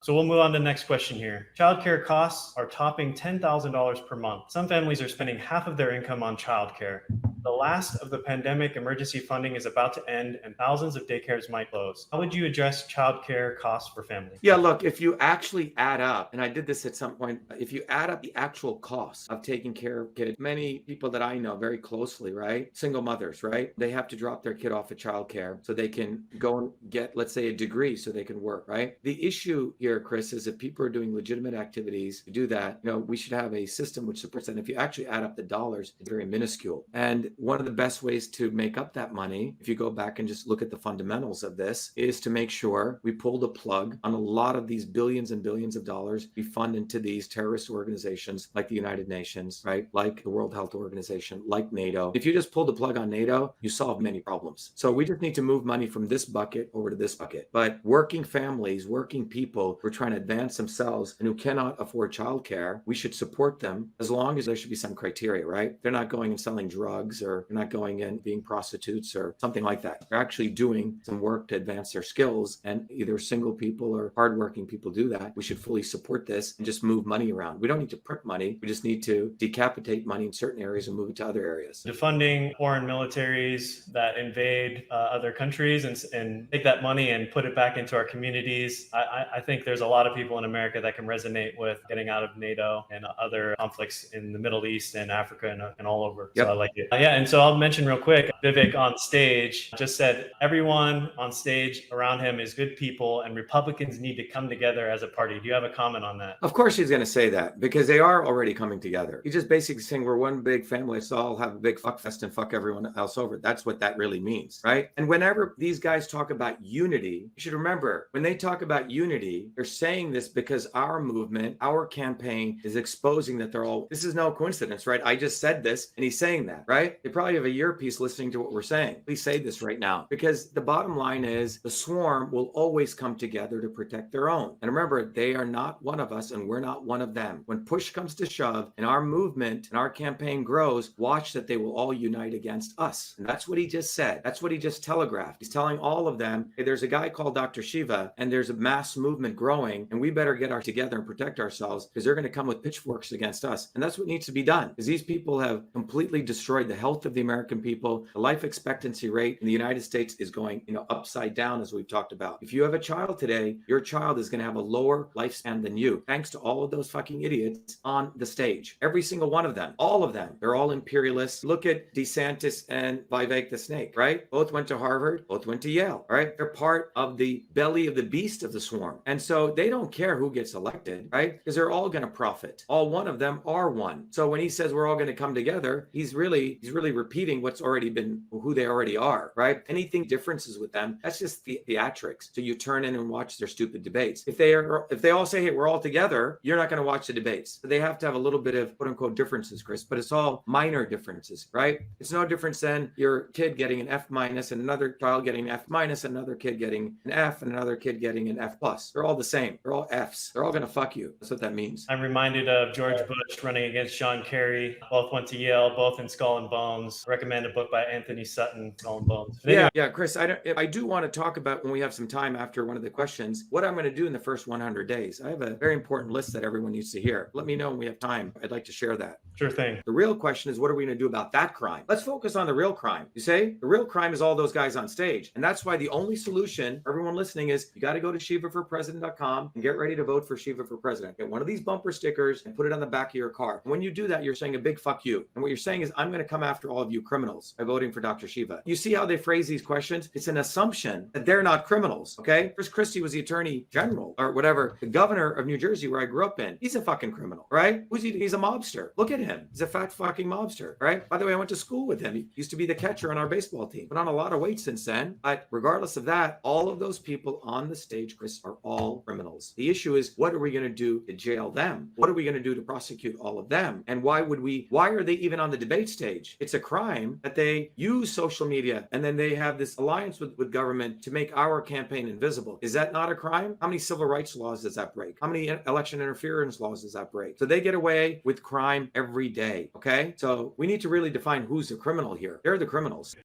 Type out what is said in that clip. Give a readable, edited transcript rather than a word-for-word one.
So we'll move on to the next question here. Childcare costs are topping $10,000 per month. Some families are spending half of their income on childcare. The last of the pandemic emergency funding is about to end and thousands of daycares might close. How would you address childcare costs for families? Yeah, look, if you actually add up, and I did this at some point, if you add up the actual costs of taking care of kids, many people that I know very closely, right? Single mothers, right? They have to drop their kid off at childcare so they can go and get, let's say, a degree so they can work, right? The issue here, Chris, is if people are doing legitimate activities to do that, we should have a system which supports that. And if you actually add up the dollars, it's very minuscule. And one of the best ways to make up that money, if you go back and just look at the fundamentals of this, is to make sure we pull the plug on a lot of these billions and billions of dollars we fund into these terrorist organizations like the United Nations, right? Like the World Health Organization, like NATO. If you just pull the plug on NATO, you solve many problems. So we just need to move money from this bucket over to this bucket. But working families, working people who are trying to advance themselves and who cannot afford childcare, we should support them as long as there should be some criteria, right? They're not going and selling drugs, or they're not going and being prostitutes or something like that. They're actually doing some work to advance their skills, and either single people or hardworking people do that. We should fully support this and just move money around. We don't need to print money. We just need to decapitate money in certain areas and move it to other areas. Defunding foreign militaries that invade other countries and take that money and put it back into our communities. I think there's a lot of people in America that can resonate with getting out of NATO and other conflicts in the Middle East and Africa and all over. Yep. So I like it. Yeah, and so I'll mention real quick, Vivek on stage just said everyone on stage around him is good people and Republicans need to come together as a party. Do you have a comment on that? Of course he's going to say that, because they are already coming together. He's just basically saying we're one big family, so I'll have a big fuck fest and fuck everyone else over. That's what that really means, right? And whenever these guys talk about unity, you should remember, when they talk about unity, they're saying this because our movement, our campaign is exposing that this is no coincidence, right? I just said this and he's saying that, right? They probably have a earpiece listening to what we're saying. Please say this right now, because the bottom line is the swarm will always come together to protect their own. And remember, they are not one of us and we're not one of them. When push comes to shove and our movement and our campaign grows, watch that they will all unite against us. And that's what he just said. That's what he just telegraphed. He's telling all of them, hey, there's a guy called Dr.SHIVA and there's a mass movement growing and we better get together and protect ourselves, because they're going to come with pitchforks against us. And that's what needs to be done, because these people have completely destroyed the health of the American people. The life expectancy rate in the United States is going, upside down, as we've talked about. If you have a child today, your child is going to have a lower lifespan than you, thanks to all of those fucking idiots on the stage. Every single one of them, all of them, they're all imperialists. Look at DeSantis and Vivek the Snake, right? Both went to Harvard, both went to Yale, right? They're part of the belly of the beast of the swarm. And so they don't care who gets elected, right? Because they're all going to profit. All one of them are one. So when he says we're all going to come together, he's really repeating what's already been, who they already are, right? Anything differences with them, that's just theatrics. So you turn in and watch their stupid debates. If they all say, hey, we're all together, you're not going to watch the debates. So they have to have a little bit of quote unquote differences, Chris, but it's all minor differences, right? It's no difference than your kid getting an F minus and another child getting an F minus, another kid getting an F and another kid getting an F plus. They're all the same. They're all Fs. They're all going to fuck you. That's what that means. I'm reminded of George Bush running against John Kerry. Both went to Yale, both in Skull and Bones. I recommend a book by Anthony Sutton, Skull and Bones. Yeah, Chris, I do want to talk about, when we have some time after one of the questions, what I'm going to do in the first 100 days. I have a very important list that everyone needs to hear. Let me know when we have time. I'd like to share that. Sure thing. The real question is, what are we going to do about that crime? Let's focus on the real crime. You say the real crime is all those guys on stage. And that's why the only solution for everyone listening is you got to go to shivaforpresident.com and get ready to vote for Shiva for president. Get one of these bumper stickers and put it on the back of your car. And when you do that, you're saying a big fuck you. And what you're saying is, I'm going to come after all of you criminals by voting for Dr. Shiva. You see how they phrase these questions? It's an assumption that they're not criminals. Okay. Chris Christie was the attorney general or whatever, the governor of New Jersey, where I grew up in. He's a fucking criminal, right? Who's he? He's a mobster. Look at him. He's a fat fucking mobster, right? By the way, I went to school with him. He used to be the catcher on our baseball team. Put on a lot of weight since then. But regardless of that, all of those people on the stage, Chris, are all criminals. The issue is, what are we going to do to jail them? What are we going to do to prosecute all of them? And why are they even on the debate stage? It's a crime that they use social media and then they have this alliance with government to make our campaign invisible. Is that not a crime? How many civil rights laws does that break? How many election interference laws does that break? So they get away with crime every day. Okay. So we need to really define who's the criminal here. They're the criminals.